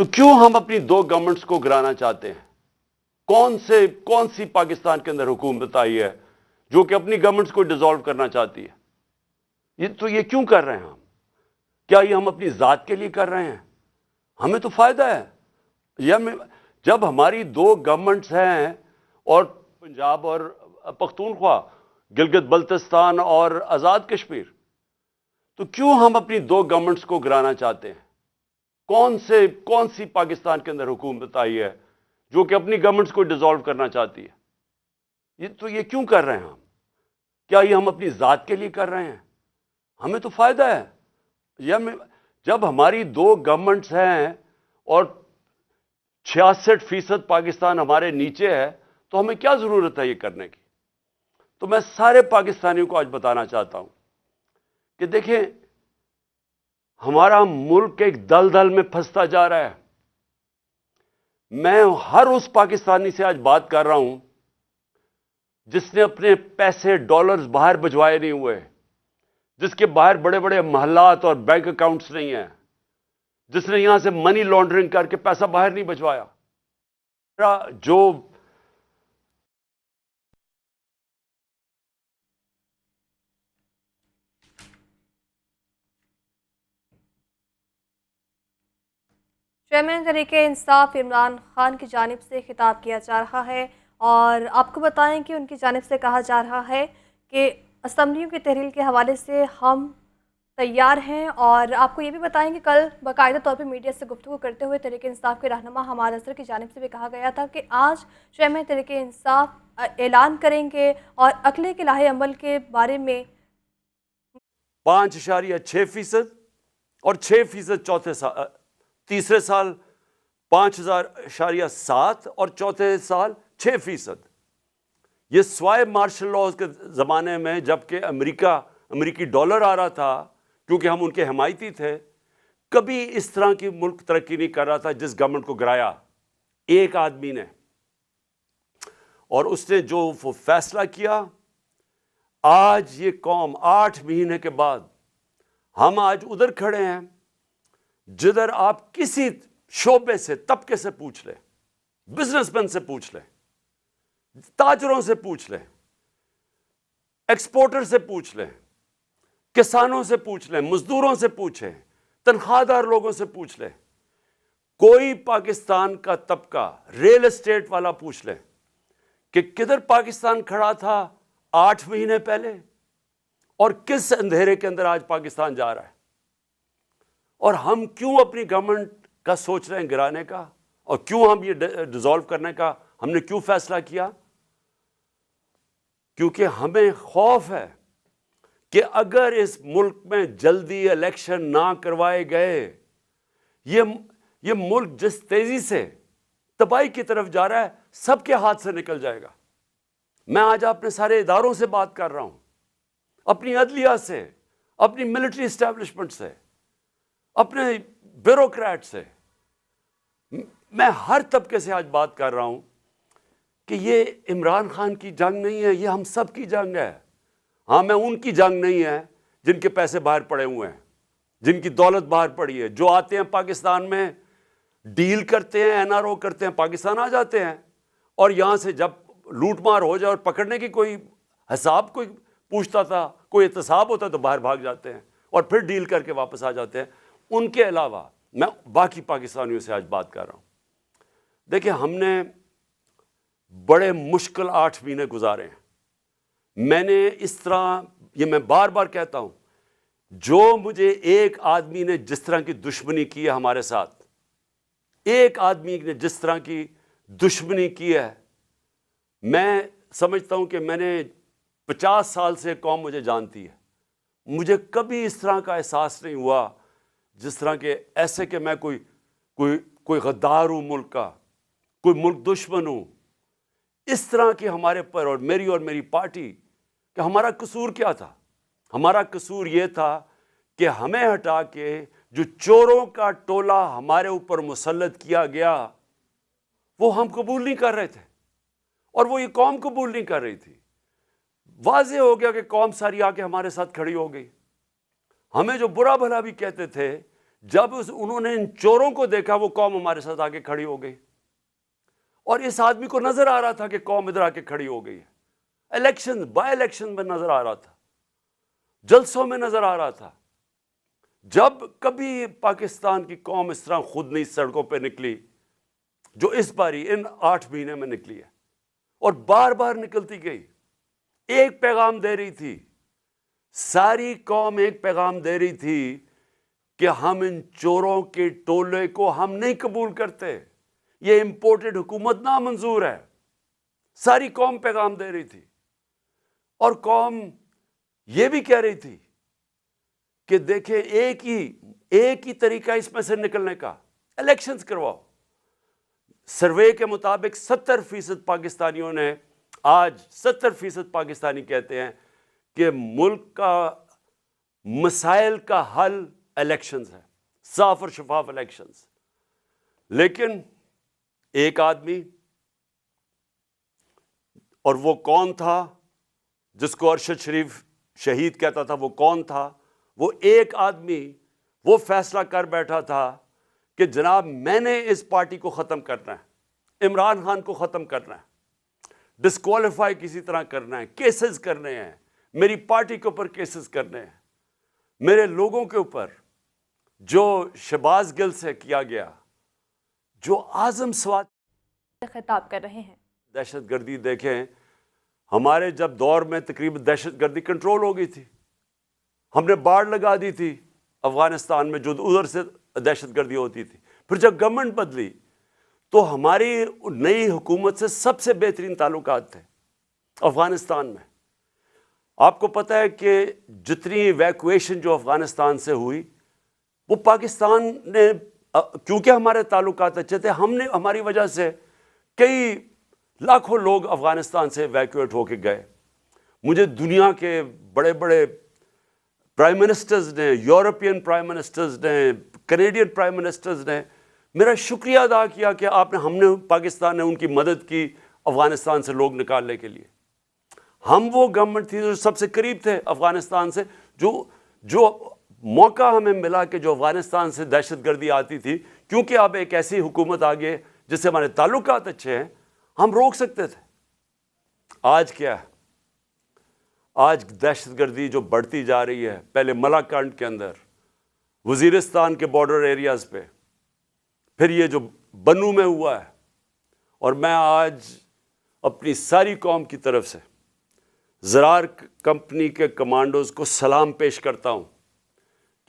تو کیوں ہم اپنی دو گورنمنٹس کو گرانا چاہتے ہیں؟ کون سی پاکستان کے اندر حکومت آئی ہے جو کہ اپنی گورنمنٹس کو ڈیزالو کرنا چاہتی ہے؟ یہ کیوں کر رہے ہیں ہم؟ کیا یہ ہم اپنی ذات کے لیے کر رہے ہیں؟ ہمیں تو فائدہ ہے جب ہماری دو گورنمنٹس ہیں، اور پنجاب اور پختونخوا، گلگت بلتستان اور آزاد کشمیر، تو کیوں ہم اپنی دو گورنمنٹس کو گرانا چاہتے ہیں؟ کون سی پاکستان کے اندر حکومت آئی ہے جو کہ اپنی گورنمنٹس کو ڈیزالو کرنا چاہتی ہے؟ یہ کیوں کر رہے ہیں ہم؟ کیا یہ ہم اپنی ذات کے لیے کر رہے ہیں؟ ہمیں تو فائدہ ہے جب ہماری دو گورنمنٹس ہیں اور 66% پاکستان ہمارے نیچے ہے، تو ہمیں کیا ضرورت ہے یہ کرنے کی؟ تو میں سارے پاکستانیوں کو آج بتانا چاہتا ہوں کہ دیکھیں، ہمارا ملک ایک دلدل میں پھنستا جا رہا ہے۔ میں ہر اس پاکستانی سے آج بات کر رہا ہوں جس نے اپنے پیسے ڈالرز باہر بھجوائے نہیں ہوئے، جس کے باہر بڑے بڑے محلات اور بینک اکاؤنٹس نہیں ہیں، جس نے یہاں سے منی لانڈرنگ کر کے پیسہ باہر نہیں بھجوایا۔ جو چیئرمین تحریک انصاف عمران خان کی جانب سے خطاب کیا جا رہا ہے، اور آپ کو بتائیں کہ ان کی جانب سے کہا جا رہا ہے کہ اسمبلیوں کی تحلیل کے حوالے سے ہم تیار ہیں، اور آپ کو یہ بھی بتائیں کہ کل باقاعدہ طور پہ میڈیا سے گفتگو کرتے ہوئے تحریک انصاف کے رہنما حماد اظہر کی جانب سے بھی کہا گیا تھا کہ آج چیئرمین تحریک انصاف اعلان کریں گے اور اگلے کے لائحہ عمل کے بارے میں 5.6% اور 6% تیسرے سال 5.7 اور چوتھے سال 6%۔ یہ سوائے مارشل لاز کے زمانے میں جبکہ امریکی ڈالر آ رہا تھا، کیونکہ ہم ان کے حمایتی تھے، کبھی اس طرح کی ملک ترقی نہیں کر رہا تھا جس گورنمنٹ کو گرایا ایک آدمی نے۔ اور اس نے جو فیصلہ کیا، آج یہ قوم 8 مہینے کے بعد، ہم آج ادھر کھڑے ہیں جدھر آپ کسی شعبے سے، طبقے سے پوچھ لیں، بزنس مین سے پوچھ لیں، تاجروں سے پوچھ لیں، ایکسپورٹر سے پوچھ لیں، کسانوں سے پوچھ لیں، مزدوروں سے پوچھیں، تنخواہ دار لوگوں سے پوچھ لیں، کوئی پاکستان کا طبقہ، ریل اسٹیٹ والا پوچھ لیں کہ کدھر پاکستان کھڑا تھا 8 مہینے پہلے اور کس اندھیرے کے اندر آج پاکستان جا رہا ہے۔ اور ہم کیوں اپنی گورنمنٹ کا سوچ رہے ہیں گرانے کا، اور کیوں ہم یہ ڈیزالو کرنے کا ہم نے کیوں فیصلہ کیا؟ کیونکہ ہمیں خوف ہے کہ اگر اس ملک میں جلدی الیکشن نہ کروائے گئے، یہ ملک جس تیزی سے تباہی کی طرف جا رہا ہے، سب کے ہاتھ سے نکل جائے گا۔ میں آج اپنے سارے اداروں سے بات کر رہا ہوں، اپنی عدلیہ سے، اپنی ملٹری اسٹیبلشمنٹ سے، اپنے بیوروکریٹ سے، میں ہر طبقے سے آج بات کر رہا ہوں کہ یہ عمران خان کی جنگ نہیں ہے، یہ ہم سب کی جنگ ہے۔ ہاں، میں ان کی جنگ نہیں ہے جن کے پیسے باہر پڑے ہوئے ہیں، جن کی دولت باہر پڑی ہے، جو آتے ہیں پاکستان میں ڈیل کرتے ہیں، این آر او کرتے ہیں، پاکستان آ جاتے ہیں، اور یہاں سے جب لوٹ مار ہو جائے اور پکڑنے کی کوئی حساب کوئی پوچھتا تھا، کوئی احتساب ہوتا تو باہر بھاگ جاتے ہیں اور پھر ڈیل کر کے واپس آ جاتے ہیں۔ ان کے علاوہ میں باقی پاکستانیوں سے آج بات کر رہا ہوں۔ دیکھیں، ہم نے بڑے مشکل 8 مہینے گزارے ہیں۔ میں نے اس طرح، یہ میں بار بار کہتا ہوں، جو مجھے ایک آدمی نے جس طرح کی دشمنی کی ہے ہمارے ساتھ، ایک آدمی نے جس طرح کی دشمنی کی ہے، میں سمجھتا ہوں کہ میں نے 50 سال سے قوم مجھے جانتی ہے، مجھے کبھی اس طرح کا احساس نہیں ہوا جس طرح کہ ایسے کہ میں کوئی غدار ہوں ملک کا، کوئی ملک دشمن ہوں۔ اس طرح کی ہمارے پر اور میری پارٹی کہ ہمارا قصور کیا تھا؟ ہمارا قصور یہ تھا کہ ہمیں ہٹا کے جو چوروں کا ٹولہ ہمارے اوپر مسلط کیا گیا، وہ ہم قبول نہیں کر رہے تھے، اور وہ یہ قوم قبول نہیں کر رہی تھی۔ واضح ہو گیا کہ قوم ساری آ کے ہمارے ساتھ کھڑی ہو گئی۔ ہمیں جو برا بھلا بھی کہتے تھے، جب انہوں نے ان چوروں کو دیکھا وہ قوم ہمارے ساتھ آگے کھڑی ہو گئی، اور اس آدمی کو نظر آ رہا تھا کہ قوم ادھر آ کے کھڑی ہو گئی ہے، الیکشن بائی الیکشن میں نظر آ رہا تھا، جلسوں میں نظر آ رہا تھا۔ جب کبھی پاکستان کی قوم اس طرح خود نہیں سڑکوں پہ نکلی جو اس باری ان 8 مہینے میں نکلی ہے، اور بار بار نکلتی گئی، ایک پیغام دے رہی تھی، ساری قوم ایک پیغام دے رہی تھی کہ ہم ان چوروں کے ٹولے کو ہم نہیں قبول کرتے، یہ امپورٹڈ حکومت نامنظور ہے، ساری قوم پیغام دے رہی تھی۔ اور قوم یہ بھی کہہ رہی تھی کہ دیکھیں ایک ہی طریقہ اس میں سے نکلنے کا، الیکشنز کرواؤ۔ سروے کے مطابق 70% پاکستانیوں نے، آج 70% پاکستانی کہتے ہیں کہ ملک کا مسائل کا حل الیکشنز ہے، صاف اور شفاف الیکشنز۔ لیکن ایک آدمی، اور وہ کون تھا جس کو ارشد شریف شہید کہتا تھا، وہ کون تھا؟ وہ ایک آدمی وہ فیصلہ کر بیٹھا تھا کہ جناب میں نے اس پارٹی کو ختم کرنا ہے، عمران خان کو ختم کرنا ہے، ڈسکوالیفائی کسی طرح کرنا ہے، کیسز کرنے ہیں، میری پارٹی کے اوپر کیسز کرنے ہیں، میرے لوگوں کے اوپر جو شہباز گل سے کیا گیا، جو اعظم سوات خطاب کر رہے ہیں۔ دہشت گردی دیکھیں، ہمارے جب دور میں تقریباً دہشت گردی کنٹرول ہو گئی تھی، ہم نے باڑ لگا دی تھی افغانستان میں جو ادھر سے دہشت گردی ہوتی تھی۔ پھر جب گورنمنٹ بدلی تو ہماری نئی حکومت سے سب سے بہترین تعلقات تھے افغانستان میں۔ آپ کو پتہ ہے کہ جتنی ایویکویشن جو افغانستان سے ہوئی، وہ پاکستان نے، کیونکہ ہمارے تعلقات اچھے تھے، ہماری وجہ سے کئی لاکھوں لوگ افغانستان سے ایویکویٹ ہو کے گئے۔ مجھے دنیا کے بڑے بڑے پرائم منسٹرز نے، یورپین پرائم منسٹرز نے، کینیڈین پرائم منسٹرز نے میرا شکریہ ادا کیا کہ پاکستان نے ان کی مدد کی افغانستان سے لوگ نکالنے کے لیے۔ ہم وہ گورنمنٹ تھی جو سب سے قریب تھے افغانستان سے، جو موقع ہمیں ملا کہ جو افغانستان سے دہشت گردی آتی تھی، کیونکہ اب ایک ایسی حکومت آ گئی جس سے ہمارے تعلقات اچھے ہیں، ہم روک سکتے تھے۔ آج کیا ہے؟ آج دہشت گردی جو بڑھتی جا رہی ہے، پہلے ملاکنڈ کے اندر، وزیرستان کے بارڈر ایریاز پہ، پھر یہ جو بنو میں ہوا ہے، اور میں آج اپنی ساری قوم کی طرف سے زرار کمپنی کے کمانڈوز کو سلام پیش کرتا ہوں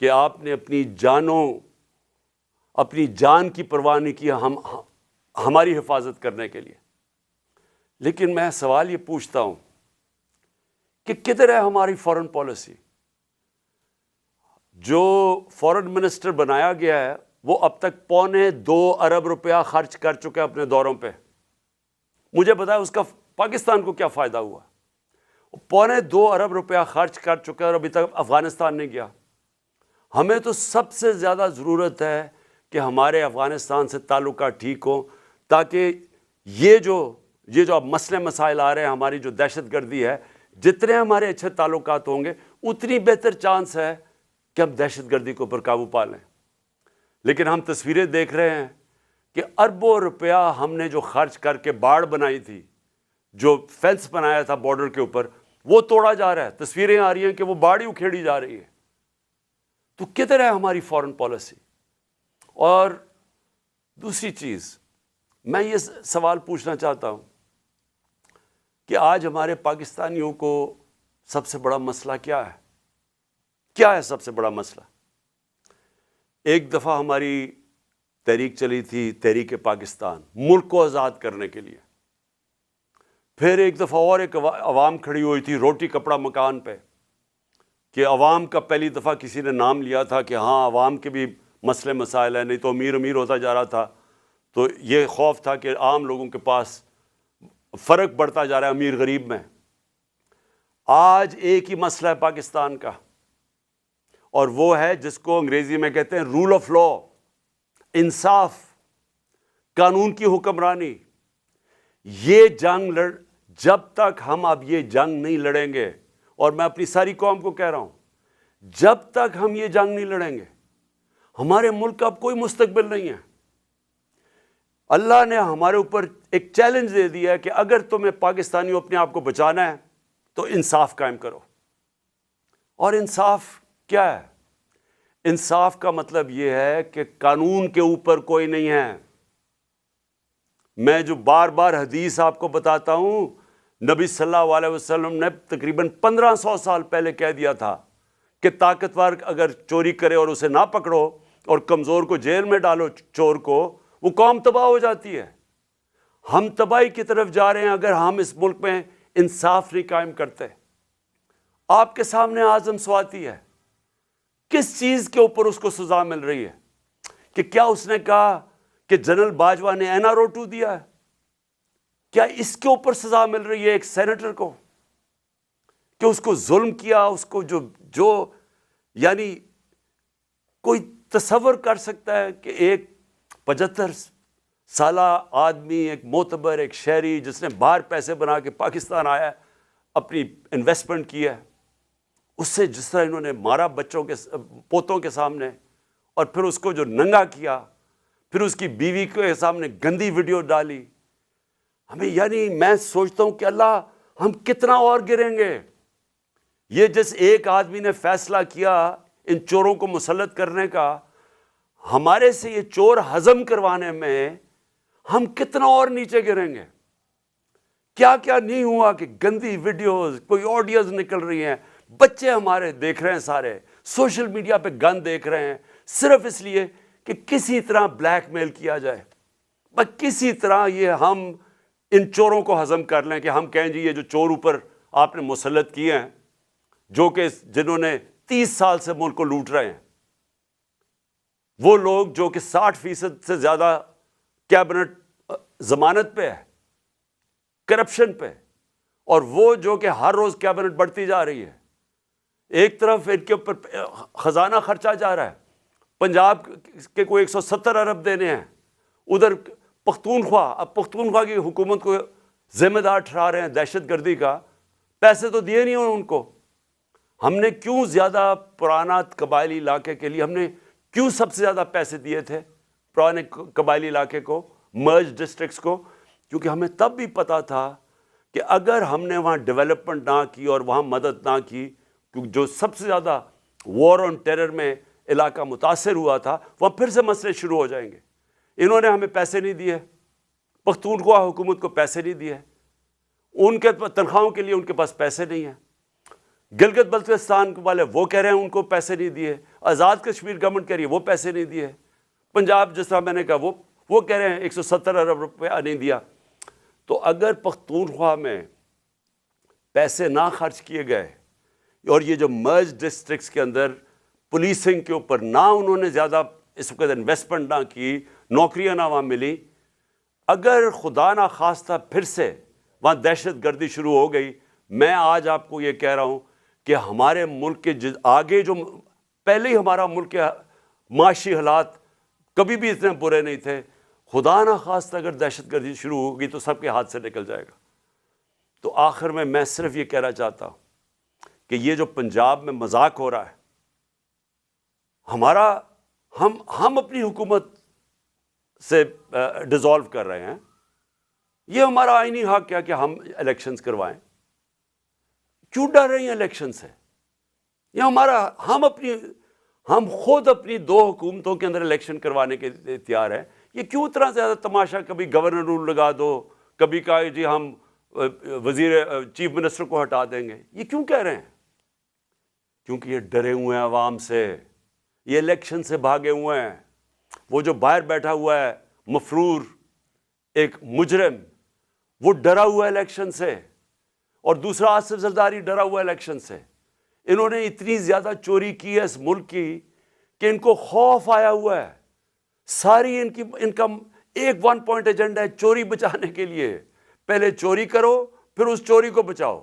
کہ آپ نے اپنی جان کی پرواہ نہیں کی ہماری حفاظت کرنے کے لیے۔ لیکن میں سوال یہ پوچھتا ہوں کہ کدھر ہے ہماری فورن پالیسی؟ جو فورن منسٹر بنایا گیا ہے وہ اب تک $2.25 ارب خرچ کر چکے ہیں اپنے دوروں پہ۔ مجھے بتایا اس کا پاکستان کو کیا فائدہ ہوا؟ $2.25 ارب خرچ کر چکے اور ابھی تک افغانستان نہیں گیا۔ ہمیں تو سب سے زیادہ ضرورت ہے کہ ہمارے افغانستان سے تعلقات ٹھیک ہوں، تاکہ یہ جو اب مسئلے مسائل آ رہے ہیں، ہماری جو دہشت گردی ہے، جتنے ہمارے اچھے تعلقات ہوں گے اتنی بہتر چانس ہے کہ ہم دہشت گردی کے اوپر قابو پا لیں۔ لیکن ہم تصویریں دیکھ رہے ہیں کہ اربوں روپیہ ہم نے جو خرچ کر کے باڑ بنائی تھی، جو فینس بنایا تھا بارڈر کے اوپر، وہ توڑا جا رہا ہے۔ تصویریں آ رہی ہیں کہ وہ باڑ ہی اکھیڑی جا رہی ہے۔ تو کدھر ہے ہماری فورن پالیسی؟ اور دوسری چیز میں یہ سوال پوچھنا چاہتا ہوں کہ آج ہمارے پاکستانیوں کو سب سے بڑا مسئلہ کیا ہے؟ کیا ہے سب سے بڑا مسئلہ؟ ایک دفعہ ہماری تحریک چلی تھی، تحریک پاکستان، ملک کو آزاد کرنے کے لیے۔ پھر ایک دفعہ اور ایک عوام کھڑی ہوئی تھی روٹی کپڑا مکان پہ، کہ عوام کا پہلی دفعہ کسی نے نام لیا تھا کہ ہاں عوام کے بھی مسئلے مسائل ہیں، نہیں تو امیر ہوتا جا رہا تھا، تو یہ خوف تھا کہ عام لوگوں کے پاس فرق بڑھتا جا رہا ہے امیر غریب میں۔ آج ایک ہی مسئلہ ہے پاکستان کا، اور وہ ہے جس کو انگریزی میں کہتے ہیں رول آف لا، انصاف، قانون کی حکمرانی۔ یہ جنگ جب تک ہم اب یہ جنگ نہیں لڑیں گے، اور میں اپنی ساری قوم کو کہہ رہا ہوں، جب تک ہم یہ جنگ نہیں لڑیں گے، ہمارے ملک کا اب کوئی مستقبل نہیں ہے. اللہ نے ہمارے اوپر ایک چیلنج دے دیا ہے کہ اگر تمہیں پاکستانیوں اپنے آپ کو بچانا ہے تو انصاف قائم کرو. اور انصاف کیا ہے؟ انصاف کا مطلب یہ ہے کہ قانون کے اوپر کوئی نہیں ہے. میں جو بار بار حدیث آپ کو بتاتا ہوں، نبی صلی اللہ علیہ وسلم نے تقریباً 1500 سال پہلے کہہ دیا تھا کہ طاقتور اگر چوری کرے اور اسے نہ پکڑو اور کمزور کو جیل میں ڈالو، چور کو، وہ قوم تباہ ہو جاتی ہے. ہم تباہی کی طرف جا رہے ہیں اگر ہم اس ملک میں انصاف نہیں قائم کرتے. آپ کے سامنے اعظم سواتی ہے، کس چیز کے اوپر اس کو سزا مل رہی ہے؟ کہ کیا اس نے کہا کہ جنرل باجوہ نے اینا روٹو دیا ہے؟ کیا اس کے اوپر سزا مل رہی ہے ایک سینیٹر کو کہ اس کو ظلم کیا؟ اس کو جو یعنی کوئی تصور کر سکتا ہے کہ ایک 75 سالہ آدمی، ایک معتبر، ایک شہری جس نے باہر پیسے بنا کے پاکستان آیا ہے، اپنی انویسٹمنٹ کی ہے، اس سے جس طرح انہوں نے مارا بچوں کے پوتوں کے سامنے، اور پھر اس کو جو ننگا کیا، پھر اس کی بیوی کے سامنے گندی ویڈیو ڈالی. ہمیں یعنی میں سوچتا ہوں کہ اللہ، ہم کتنا اور گریں گے. یہ جس ایک آدمی نے فیصلہ کیا ان چوروں کو مسلط کرنے کا، ہمارے سے یہ چور ہضم کروانے میں ہم کتنا اور نیچے گریں گے. کیا کیا نہیں ہوا کہ گندی ویڈیوز، کوئی آڈیوز نکل رہی ہیں، بچے ہمارے دیکھ رہے ہیں، سارے سوشل میڈیا پہ گند دیکھ رہے ہیں، صرف اس لیے کہ کسی طرح بلیک میل کیا جائے، بس کسی طرح یہ ہم ان چوروں کو ہضم کر لیں کہ ہم کہیں جی یہ جو چور اوپر آپ نے مسلط کیے ہیں، جو کہ جنہوں نے 30 سال سے ملک کو لوٹ رہے ہیں، وہ لوگ جو کہ 60% سے زیادہ کیبنٹ ضمانت پہ ہے، کرپشن پہ، اور وہ جو کہ ہر روز کیبنٹ بڑھتی جا رہی ہے. ایک طرف ان کے اوپر خزانہ خرچہ جا رہا ہے، پنجاب کے کوئی 170 ارب دینے ہیں، ادھر پختونخوا، اب پختونخوا کی حکومت کو ذمہ دار ٹھہرا رہے ہیں دہشت گردی کا. پیسے تو دیے نہیں ان کو. ہم نے کیوں زیادہ پرانا قبائلی علاقے کے لیے ہم نے کیوں سب سے زیادہ پیسے دیے تھے پرانے قبائلی علاقے کو، مرج ڈسٹرکٹس کو؟ کیونکہ ہمیں تب بھی پتا تھا کہ اگر ہم نے وہاں ڈیولپمنٹ نہ کی اور وہاں مدد نہ کی، کیونکہ جو سب سے زیادہ وار آن ٹیرر میں علاقہ متاثر ہوا تھا، وہاں پھر سے مسئلے شروع ہو جائیں گے. انہوں نے ہمیں پیسے نہیں دیے، پختونخوا حکومت کو پیسے نہیں دیے، ان کے تنخواہوں کے لیے ان کے پاس پیسے نہیں ہیں. گلگت بلتستان والے وہ کہہ رہے ہیں ان کو پیسے نہیں دیے، آزاد کشمیر گورنمنٹ کہہ رہی ہے وہ پیسے نہیں دیے، پنجاب جس طرح میں نے کہا وہ کہہ رہے ہیں 170 ارب روپیہ نہیں دیا. تو اگر پختونخوا میں پیسے نہ خرچ کیے گئے اور یہ جو مرج ڈسٹرکٹس کے اندر پولیسنگ کے اوپر نہ انہوں نے زیادہ اس وقت انویسٹمنٹ نہ کی، نوکریاں نہ وہاں ملی، اگر خدا نہ خواستہ پھر سے وہاں دہشت گردی شروع ہو گئی، میں آج آپ کو یہ کہہ رہا ہوں کہ ہمارے ملک کے آگے جو پہلے ہی ہمارا ملک کے معاشی حالات کبھی بھی اتنے برے نہیں تھے، خدا نہ خواستہ اگر دہشت گردی شروع ہوگی تو سب کے ہاتھ سے نکل جائے گا. تو آخر میں صرف یہ کہنا چاہتا ہوں کہ یہ جو پنجاب میں مذاق ہو رہا ہے، ہمارا ہم اپنی حکومت سے ڈیزالو کر رہے ہیں، یہ ہمارا آئینی حق ہے کہ ہم الیکشنز کروائیں. کیوں ڈر رہے ہیں الیکشن سے؟ یہ ہمارا ہم خود اپنی 2 حکومتوں کے اندر الیکشن کروانے کے لیے تیار ہیں. یہ کیوں اتنا زیادہ تماشا؟ کبھی گورنر رول لگا دو، کبھی کہا جی ہم چیف منسٹر کو ہٹا دیں گے. یہ کیوں کہہ رہے ہیں؟ کیونکہ یہ ڈرے ہوئے ہیں عوام سے، یہ الیکشن سے بھاگے ہوئے ہیں. وہ جو باہر بیٹھا ہوا ہے مفرور ایک مجرم، وہ ڈرا ہوا ہے الیکشن سے، اور دوسرا آصف زرداری ڈرا ہوا ہے الیکشن سے. انہوں نے اتنی زیادہ چوری کی ہے اس ملک کی کہ ان کو خوف آیا ہوا ہے. ساری ان کا ایک 1 پوائنٹ ایجنڈا ہے چوری بچانے کے لیے. پہلے چوری کرو، پھر اس چوری کو بچاؤ.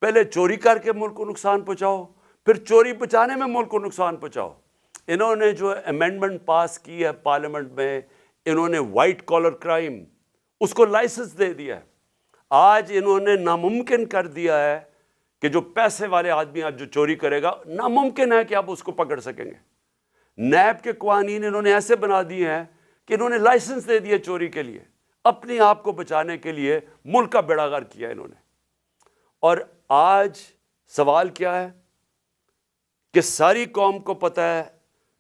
پہلے چوری کر کے ملک کو نقصان پہنچاؤ، پھر چوری بچانے میں ملک کو نقصان پہنچاؤ. انہوں نے جو امینڈمنٹ پاس کی ہے پارلیمنٹ میں، انہوں نے وائٹ کالر کرائم اس کو لائسنس دے دیا ہے. آج انہوں نے ناممکن کر دیا ہے کہ جو پیسے والے آدمی آج جو چوری کرے گا، ناممکن ہے کہ آپ اس کو پکڑ سکیں گے. نیب کے قوانین انہوں نے ایسے بنا دیے ہیں کہ انہوں نے لائسنس دے دیے چوری کے لیے، اپنی آپ کو بچانے کے لیے ملک کا بیڑا غرق کیا انہوں نے۔ اور آج سوال کیا ہے کہ ساری قوم کو پتہ ہے،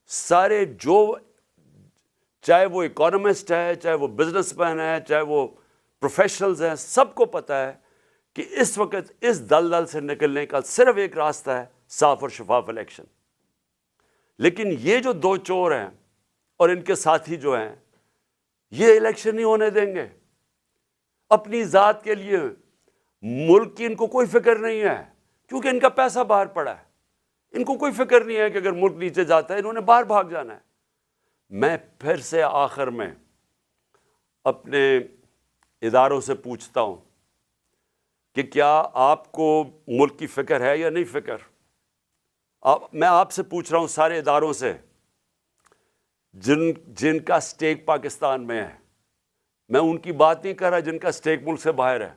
سارے جو چاہے وہ اکانومسٹ ہے، چاہے وہ بزنس مین ہے، چاہے وہ پروفیشنلز ہیں، سب کو پتہ ہے کہ اس وقت اس دلدل سے نکلنے کا صرف ایک راستہ ہے، صاف اور شفاف الیکشن۔ لیکن یہ جو دو چور ہیں اور ان کے ساتھی جو ہیں، یہ الیکشن نہیں ہونے دیں گے۔ اپنی ذات کے لیے، ملک کی ان کو کوئی فکر نہیں ہے، کیونکہ ان کا پیسہ باہر پڑا ہے۔ ان کو کوئی فکر نہیں ہے کہ اگر ملک نیچے جاتا ہے انہوں نے باہر بھاگ جانا ہے۔ میں پھر سے آخر میں اپنے اداروں سے پوچھتا ہوں کہ کیا آپ کو ملک کی فکر ہے یا نہیں فکر؟ میں آپ سے پوچھ رہا ہوں، سارے اداروں سے جن کا سٹیک پاکستان میں ہے، میں ان کی بات نہیں کر رہا جن کا سٹیک ملک سے باہر ہے،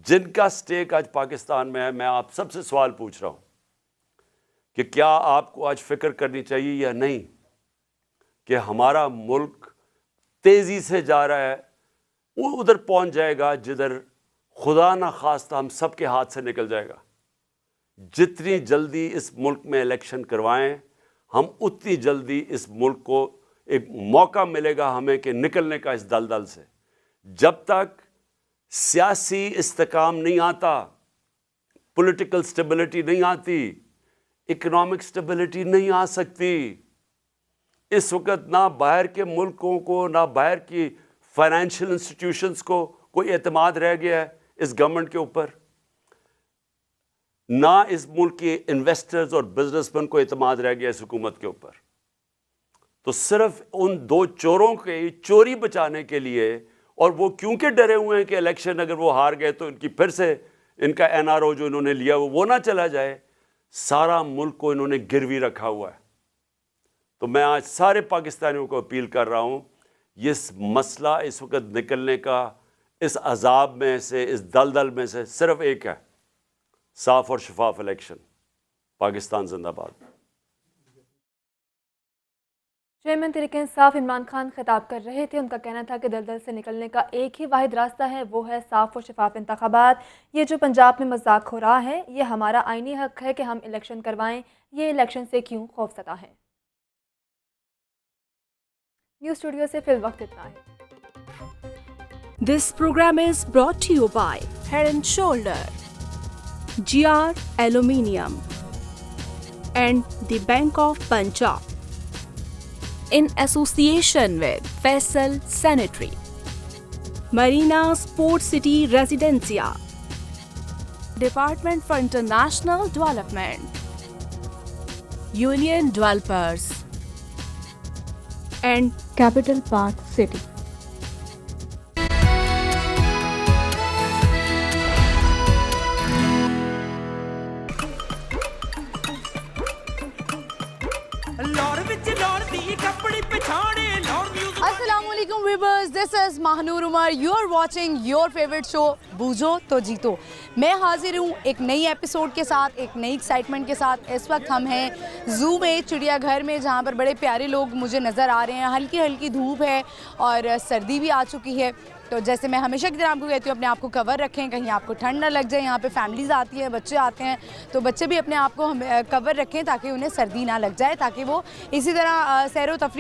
جن کا سٹیک آج پاکستان میں ہے، میں آپ سب سے سوال پوچھ رہا ہوں کہ کیا آپ کو آج فکر کرنی چاہیے یا نہیں کہ ہمارا ملک تیزی سے جا رہا ہے، وہ ادھر پہنچ جائے گا جدھر خدا نہ خواستہ ہم سب کے ہاتھ سے نکل جائے گا۔ جتنی جلدی اس ملک میں الیکشن کروائیں ہم اتنی جلدی اس ملک کو ایک موقع ملے گا ہمیں کہ نکلنے کا اس دلدل سے۔ جب تک سیاسی استحکام نہیں آتا، پولیٹیکل سٹیبلٹی نہیں آتی، اکنامک سٹیبلٹی نہیں آ سکتی۔ اس وقت نہ باہر کے ملکوں کو، نہ باہر کی فائنینشیل انسٹیٹیوشنز کو کوئی اعتماد رہ گیا ہے اس گورنمنٹ کے اوپر، نہ اس ملک کے انویسٹرز اور بزنس مین کو اعتماد رہ گیا اس حکومت کے اوپر۔ تو صرف ان دو چوروں کے چوری بچانے کے لیے، اور وہ کیونکہ ڈرے ہوئے ہیں کہ الیکشن اگر وہ ہار گئے تو ان کی پھر سے ان کا این آر او جو انہوں نے لیا وہ نہ چلا جائے، سارا ملک کو انہوں نے گروی رکھا ہوا ہے۔ تو میں آج سارے پاکستانیوں کو اپیل کر رہا ہوں، یہ مسئلہ اس وقت نکلنے کا اس عذاب میں سے، اس دلدل میں سے صرف ایک ہے، صاف اور شفاف الیکشن۔ پاکستان زندہ باد۔ چیئرمین تحریک انصاف عمران خان خطاب کر رہے تھے۔ ان کا کہنا تھا کہ دلدل سے نکلنے کا ایک ہی واحد راستہ ہے، وہ ہے صاف اور شفاف انتخابات۔ یہ جو پنجاب میں مذاق ہو رہا ہے، یہ ہمارا آئینی حق ہے کہ ہم الیکشن کروائیں، یہ الیکشن سے کیوں خوف زدہ ہے۔ نیوز اسٹوڈیو سے فی الوقت اتنا ہے۔ This program is brought to you by Head and Shoulder, GR Aluminium, and the Bank of Punjab, in association with Faisal Sanitary, Marina Sport City Residencia, Department for International Development, Union Developers, and Capital Park City. السلام علیکم viewers, this is Mahnoor Umar, you are watching your favourite show Boojho To Jeeto. میں حاضر ہوں ایک نئی episode کے ساتھ، ایک نئی ایکسائٹمنٹ کے ساتھ۔ اس وقت ہم ہیں زو میں، چڑیا گھر میں، جہاں پر بڑے پیارے لوگ مجھے نظر آ رہے ہیں۔ ہلکی ہلکی دھوپ ہے اور سردی بھی آ چکی ہے، تو جیسے میں ہمیشہ کی طرح آپ کو کہتی ہوں اپنے آپ کو کور رکھیں، کہیں آپ کو ٹھنڈ نہ لگ جائے۔ یہاں پہ فیملیز آتی ہیں، بچے آتے ہیں، تو بچے بھی اپنے آپ کو کور رکھیں تاکہ انہیں سردی نہ لگ جائے، تاکہ وہ اسی طرح سیر و تفریح